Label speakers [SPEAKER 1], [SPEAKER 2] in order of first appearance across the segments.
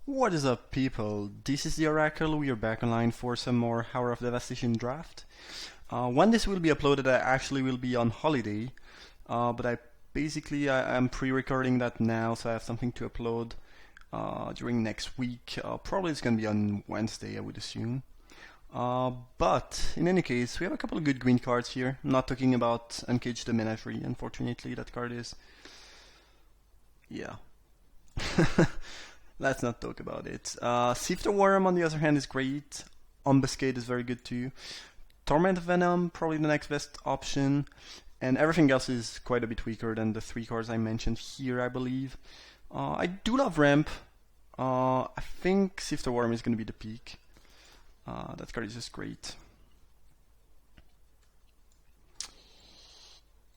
[SPEAKER 1] What is up, people? This is the Oracle. We are back online for some more Hour of Devastation draft. When this will be uploaded, I actually will be on holiday, but I am pre-recording that now, so I have something to upload during next week. Probably it's gonna be on Wednesday, I would assume. But in any case, we have a couple of good green cards here. I'm not talking about Uncage the Menagerie, unfortunately. That card is, yeah. Let's not talk about it. Sift the Worm, on the other hand, is great. Ambuscade is very good too. Torment Venom, probably the next best option. And everything else is quite a bit weaker than the three cards I mentioned here, I believe. I do love Ramp. I think Sift the Worm is going to be the peak. That card is just great.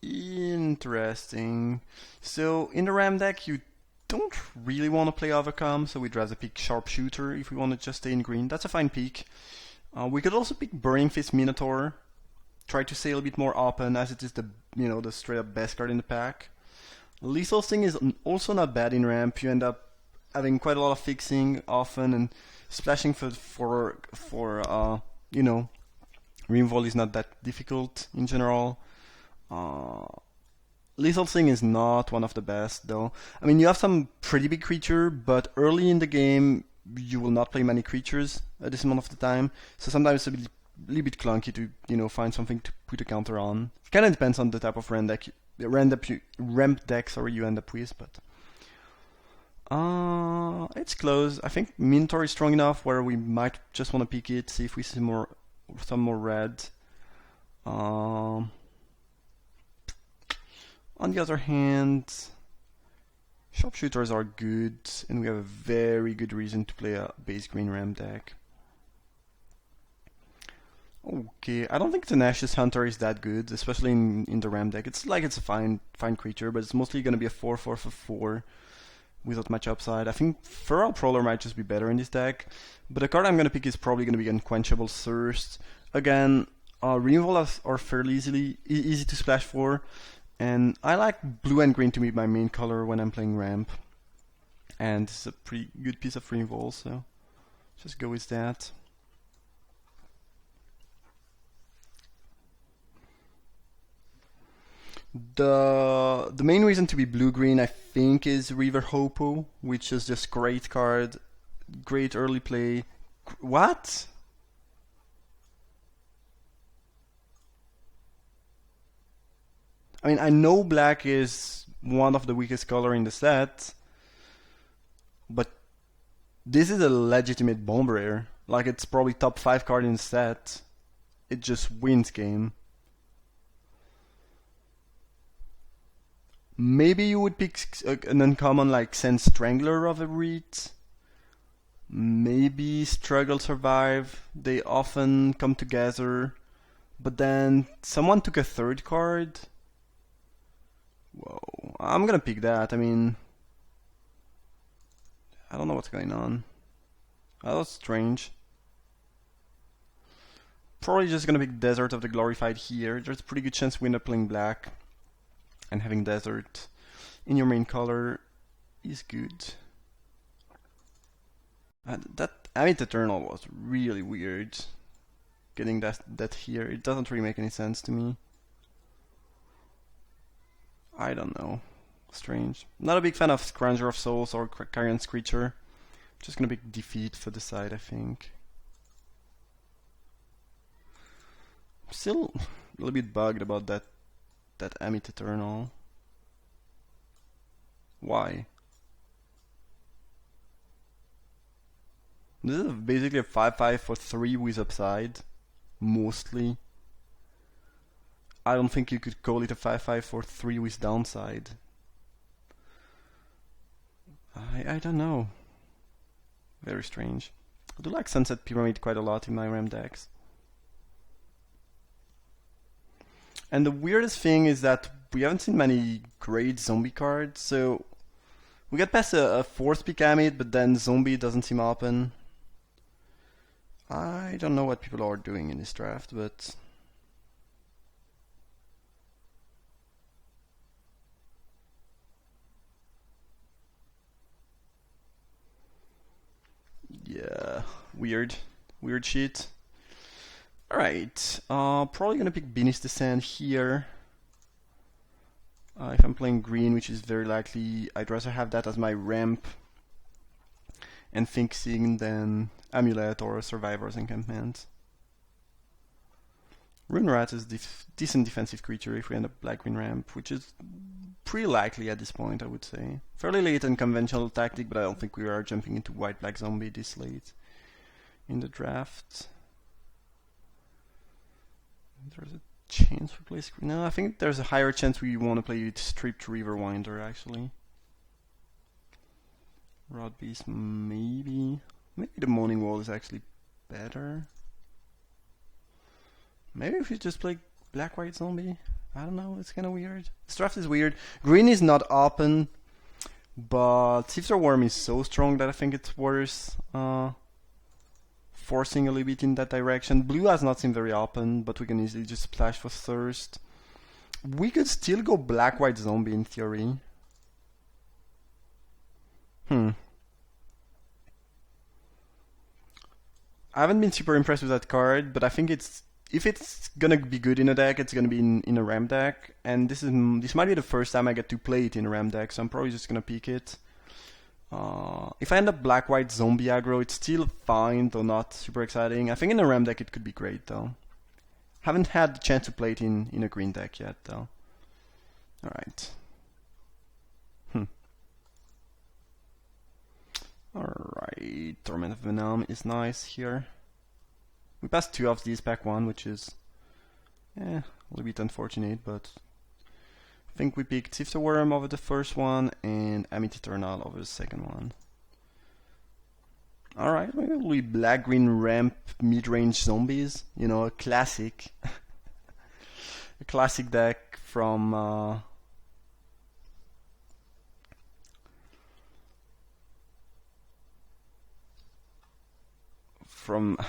[SPEAKER 1] Interesting. So in the Ram deck, you don't really want to play Overcome, so we'd rather pick Sharpshooter if we want to just stay in green. That's a fine pick. We could also pick Burning Fist Minotaur. Try to stay a little bit more open, as it is the straight up best card in the pack. Lethal Sting is also not bad in ramp. You end up having quite a lot of fixing often, and splashing for Rimvoll is not that difficult in general. Lethal Sting is not one of the best, though. I mean, you have some pretty big creature, but early in the game, you will not play many creatures at this amount of the time. So sometimes it's a little bit clunky to, find something to put a counter on. It kind of depends on the type of ramp deck, you end up with, but it's close. I think Minotaur is strong enough where we might just want to pick it, see if we see some more red. On the other hand, Sharpshooters are good, and we have a very good reason to play a base green ram deck. Okay, I don't think the Nash's Hunter is that good, especially in the ram deck. It's a fine creature, but it's mostly going to be a 4/4 for 4 without much upside. I think Feral Prowler might just be better in this deck, but the card I'm going to pick is probably going to be Unquenchable Thirst. Again, Removal are fairly easy to splash for. And I like blue and green to be my main color when I'm playing ramp. And it's a pretty good piece of removal, so just go with that. The main reason to be blue-green, I think, is River Hopo, which is just great card, great early play. What? I mean, I know black is one of the weakest color in the set, but this is a legitimate bomb rare. Like, it's probably top 5 card in the set. It just wins game. Maybe you would pick an uncommon like Sand Strangler of a Reed. Maybe Struggle Survive. They often come together. But then someone took a third card. Whoa, I'm gonna pick that. I mean, I don't know what's going on. That was strange. Probably just gonna pick Desert of the Glorified here. There's a pretty good chance we end up playing black. And having Desert in your main color is good. That Amit Eternal was really weird. Getting that here. It doesn't really make any sense to me. I don't know. Strange. Not a big fan of Scrounger of Souls or Carrion Screecher. Just gonna be defeat for the side, I think. I'm still a little bit bugged about that Amit Eternal. Why? This is basically a 5/5 for 3 with upside. Mostly. I don't think you could call it a 5/5 for 3 with downside. I don't know. Very strange. I do like Sunset Pyramid quite a lot in my RAM decks. And the weirdest thing is that we haven't seen many great zombie cards, so we get past a 4th pick Amit, but then zombie doesn't seem open. I don't know what people are doing in this draft, but weird shit. Alright, probably gonna pick Beneath Descent here. If I'm playing green, which is very likely, I'd rather have that as my ramp and fixing than Amulet or Survivor's Encampment. Rune Rat is decent defensive creature if we end up black-green ramp, which is pretty likely at this point, I would say. Fairly late and conventional tactic, but I don't think we are jumping into white-black zombie this late in the draft. There's a chance we play screen. No, I think there's a higher chance we want to play Stripped Riverwinder, actually. Rod Beast, maybe. Maybe the Moaning Wall is actually better. Maybe if we just play black-white zombie. I don't know, it's kind of weird. This draft is weird. Green is not open, but Sifter Worm is so strong that I think it's worth forcing a little bit in that direction. Blue has not seemed very open, but we can easily just splash for Thirst. We could still go black-white zombie in theory. I haven't been super impressed with that card, but I think if it's gonna be good in a deck, it's gonna be in a Ram deck, and this might be the first time I get to play it in a Ram deck, so I'm probably just gonna pick it. If I end up black-white zombie aggro, it's still fine, though not super exciting. I think in a Ram deck it could be great, though. Haven't had the chance to play it in a green deck yet, though. Alright. Alright, Torment of Venom is nice here. We passed 2 of these pack 1, which is a little bit unfortunate, but I think we picked Sifter Worm over the first one and Amit Eternal over the second one. Alright, maybe we'll be black-green ramp mid-range zombies. You know, a classic. A classic deck from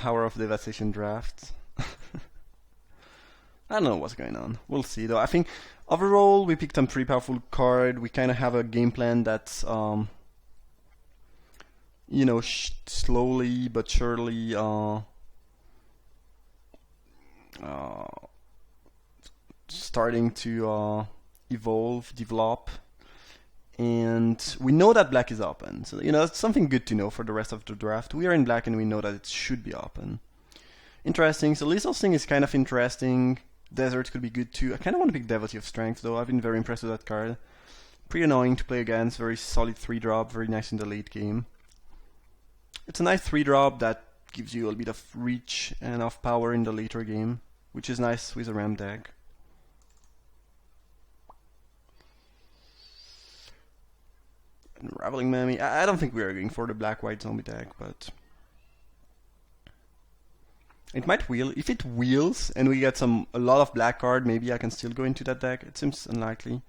[SPEAKER 1] Hour of Devastation draft. I don't know what's going on. We'll see though. I think overall we picked some pretty powerful card. We kind of have a game plan that's you know, slowly but surely starting to evolve, develop. And we know that black is open, so you know it's something good to know for the rest of the draft. We are in black and we know that it should be open. Interesting. So Lethal Sting is kind of interesting. Desert could be good too. I kind of want to pick Devotee of Strength though. I've been very impressed with that card. Pretty annoying to play against. Very solid 3-drop. Very nice in the late game. It's a nice 3-drop that gives you a little bit of reach and of power in the later game, which is nice with a Ram deck. Unraveling Mammy. I don't think we are going for the black-white zombie deck, but it might wheel. If it wheels and we get a lot of black card, maybe I can still go into that deck. It seems unlikely.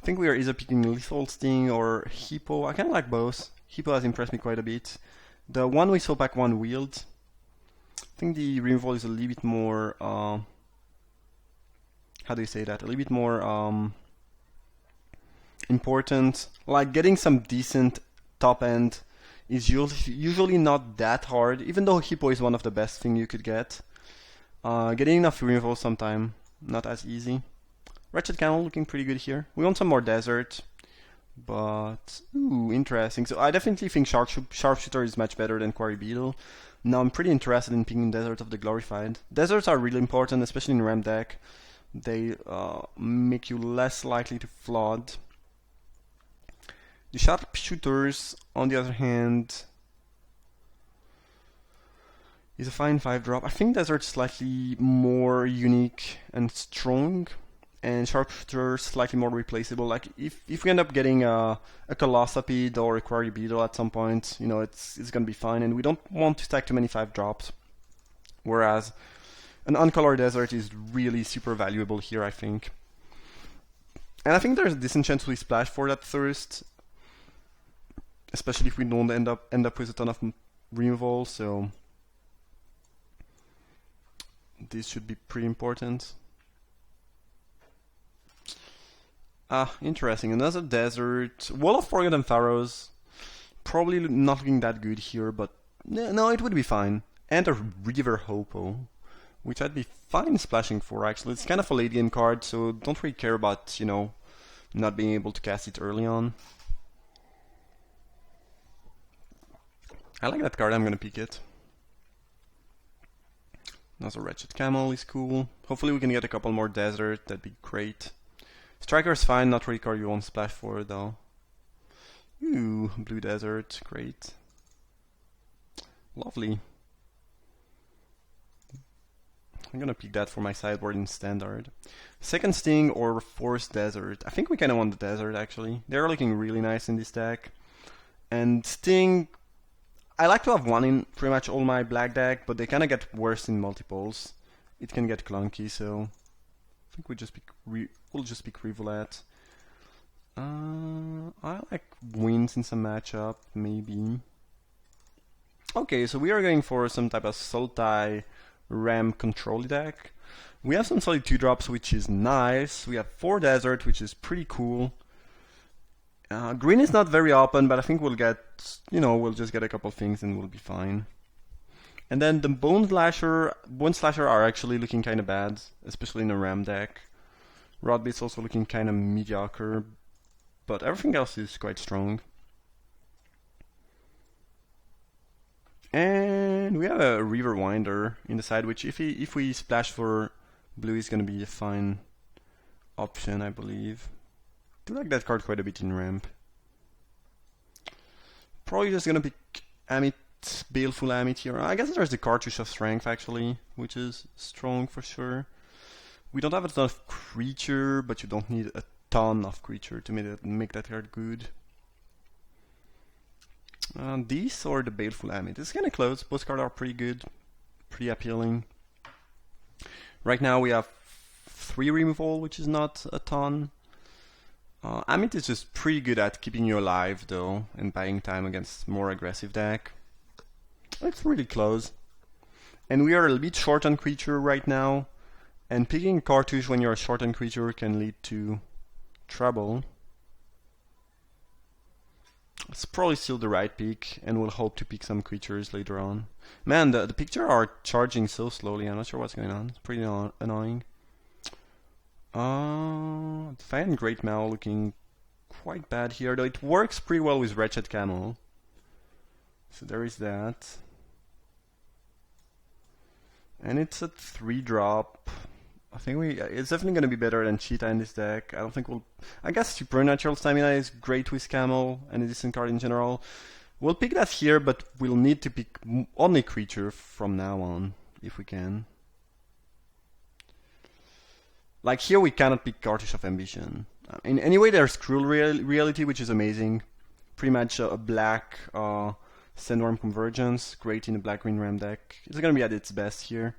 [SPEAKER 1] I think we are either picking Lethal Sting or Hippo. I kind of like both. Hippo has impressed me quite a bit. The one we saw pack 1 wheeled. I think the removal is a little bit more how do you say that? A little bit more important. Like getting some decent top end is usually not that hard, even though Hippo is one of the best thing you could get. Getting enough removal sometime not as easy. Wretched Camel looking pretty good here. We want some more desert, but ooh, interesting. So I definitely think Sharpshooter is much better than Quarry Beetle. Now I'm pretty interested in picking Desert of the Glorified. Deserts are really important, especially in Ram deck. They make you less likely to flood. The Sharpshooters, on the other hand, is a fine 5-drop. I think Desert's slightly more unique and strong, and Sharpshooter slightly more replaceable. Like if we end up getting a Colossapede or a Quarry Beetle at some point, you know, it's gonna be fine, and we don't want to stack too many 5-drops. Whereas an uncolored Desert is really super valuable here, I think. And I think there's a decent chance we splash for that Thirst, especially if we don't end up with a ton of removal. So this should be pretty important. Interesting. Another Desert. Wall of Forgotten Pharaohs. Probably not looking that good here, but No, it would be fine. And a River Hopo, which I'd be fine splashing for actually. It's kind of a late game card, so don't really care about, not being able to cast it early on. I like that card, I'm gonna pick it. Another Wretched Camel is cool. Hopefully we can get a couple more Desert, that'd be great. Striker's fine, not really a card you won't splash for though. Ooh, Blue Desert, great. Lovely. I'm gonna pick that for my sideboard in Standard. Second Sting or Force Desert. I think we kinda want the Desert actually. They're looking really nice in this deck. And Sting, I like to have one in pretty much all my black deck, but they kinda get worse in multiples. It can get clunky, so I think we'll just pick Rivulet. I like Winds in some matchup, maybe. Okay, so we are going for some type of Sultai Ram control deck. We have some solid 2-drops, which is nice. We have 4 Desert, which is pretty cool. Green is not very open, but I think we'll get, we'll just get a couple things and we'll be fine. And then the Bone Slasher are actually looking kind of bad, especially in a Ram deck. Rodbeat's also looking kind of mediocre, but everything else is quite strong. And we have a River Winder in the side, which if we splash for blue is going to be a fine option, I believe. I do like that card quite a bit in ramp. Probably just going to pick Amit, Baleful Amit here. I guess there's the Cartouche of Strength actually, which is strong for sure. We don't have a ton of creature, but you don't need a ton of creature to make that card good. These or the Baleful Amit. It's kind of close. Both cards are pretty good, pretty appealing. Right now we have 3 removal, which is not a ton. Amit is just pretty good at keeping you alive though, and buying time against more aggressive deck. It's really close. And we are a bit short on creature right now, and picking Cartouche when you're short on creature can lead to trouble. It's probably still the right pick, and we'll hope to pick some creatures later on. Man, the picture are charging so slowly, I'm not sure what's going on. It's pretty annoying. Fan Great Maul looking quite bad here, though it works pretty well with Wretched Camel. So there is that. And it's a 3-drop. I think it's definitely going to be better than Cheetah in this deck. I don't think I guess Supernatural Stamina is great with Camel and a decent card in general. We'll pick that here, but we'll need to pick only creature from now on, if we can. Like here we cannot pick Cartouche of Ambition. Anyway, there's Cruel Reality, which is amazing. Pretty much a black Sandworm Convergence, great in a black-green Ram deck. It's going to be at its best here.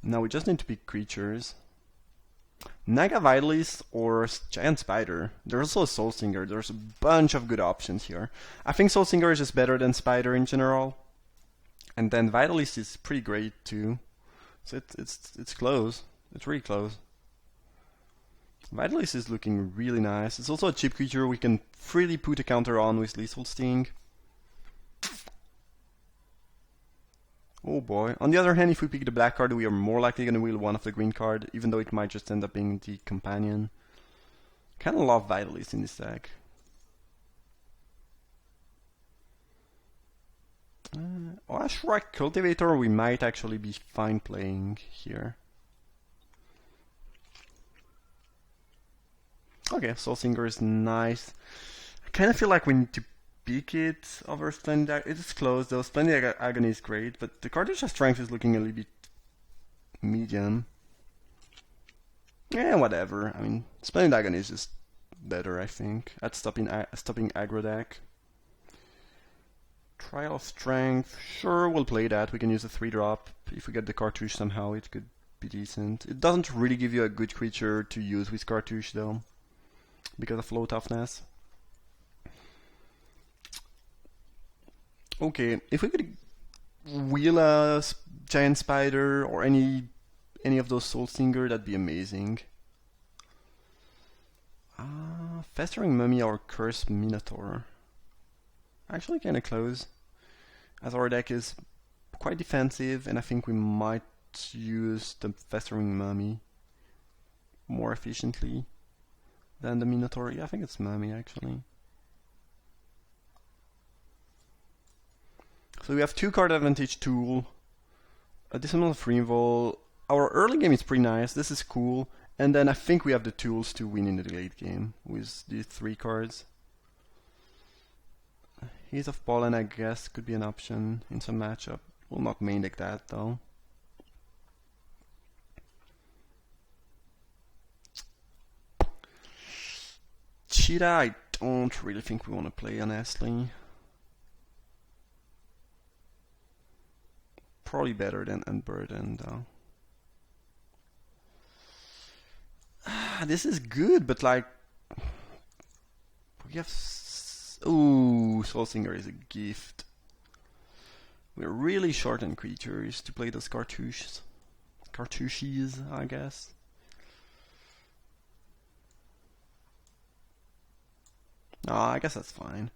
[SPEAKER 1] Now we just need to pick creatures. Naga Vitalist or Giant Spider. There's also a Soul Singer. There's a bunch of good options here. I think Soul Singer is just better than Spider in general. And then Vitalist is pretty great too. So it's close. It's really close. Vitalist is looking really nice. It's also a cheap creature we can freely put a counter on with Lethal Sting. Oh boy. On the other hand, if we pick the black card, we are more likely going to wheel one of the green card, even though it might just end up being the companion. Kind of love Vitalist in this deck. Shrike Cultivator we might actually be fine playing here. Okay, Soul Singer is nice. I kind of feel like we need to pick it over Splendid. It is close though. Splendid Agony is great, but the Cartouche of Strength is looking a little bit medium. Yeah, whatever. I mean, Splendid Agony is just better, I think, at stopping aggro deck. Trial of Strength. Sure, we'll play that. We can use a 3-drop. If we get the Cartouche somehow, it could be decent. It doesn't really give you a good creature to use with Cartouche though, because of low toughness. Okay, if we could wheel a Giant Spider or any of those Soul Singer, that'd be amazing. Festering Mummy or Cursed Minotaur. Actually kinda close. as our deck is quite defensive, and I think we might use the Festering Mummy more efficiently than the Minotaur. Yeah, I think it's Mummy actually. So we have 2-card advantage tool, a decent amount of removal. Our early game is pretty nice, this is cool, and then I think we have the tools to win in the late game with these 3 cards. Haze of Pollen, I guess, could be an option in some matchup. We'll not main deck that though. Cheetah, I don't really think we want to play, honestly. Probably better than Unburden though. This is good, but like we have. Ooh, Soul Singer is a gift. We're really short on creatures to play those cartouches, I guess. I guess that's fine.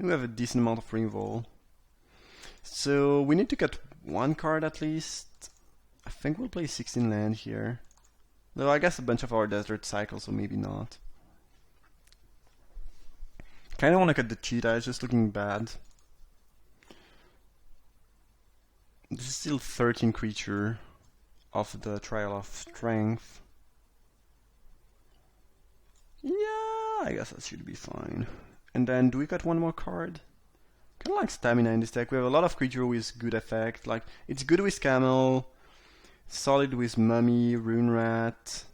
[SPEAKER 1] We have a decent amount of removal. So we need to get 1 card at least. I think we'll play 16 land here. Though I guess a bunch of our desert cycles, so maybe not. Kinda wanna cut the cheetah, it's just looking bad. This is still 13 creature of the Trial of Strength. Yeah, I guess that should be fine. And then do we got 1 more card? Kinda like Stamina in this deck. We have a lot of creature with good effect. Like it's good with Camel, solid with Mummy, Rune Rat,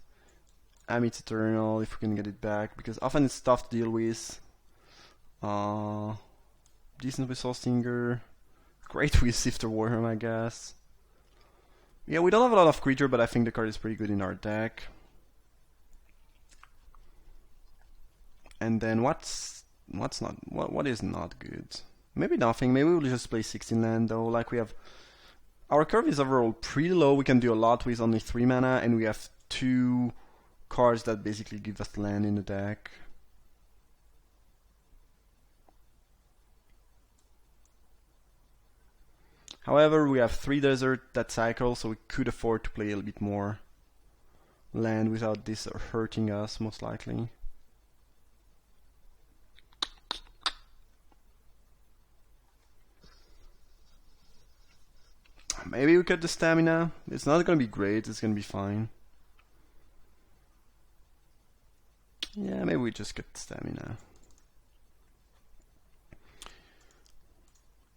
[SPEAKER 1] Amit Eternal if we can get it back, because often it's tough to deal with. Decent with Soul Singer, great with Sifter Warhammer, I guess. Yeah, we don't have a lot of creature, but I think the card is pretty good in our deck. And then what is not good? Maybe nothing. Maybe we'll just play 16 land though. Like we have, our curve is overall pretty low. We can do a lot with only 3 mana, and we have 2 cards that basically give us land in the deck. However, we have 3 desert that cycle, so we could afford to play a little bit more land without this hurting us, most likely. Maybe we cut the stamina. It's not gonna be great, it's gonna be fine. Yeah, maybe we just cut the stamina.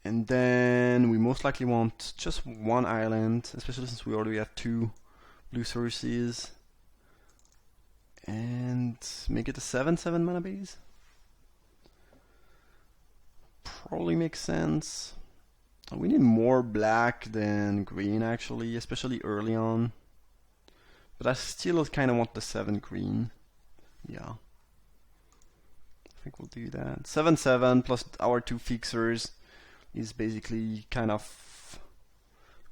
[SPEAKER 1] And then we most likely want just 1 island, especially since we already have 2 blue sources. And make it a 7/7 mana base. Probably makes sense. We need more black than green actually, especially early on. But I still kind of want the 7 green. Yeah. I think we'll do that. 7/7 plus our 2 fixers is basically kind of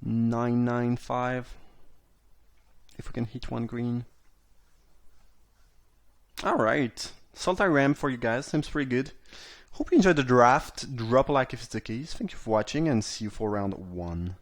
[SPEAKER 1] 9/9/5 if we can hit 1 green. Alright, Sultai Ram for you guys, seems pretty good. Hope you enjoyed the draft. Drop a like if it's the case. Thank you for watching and see you for round 1.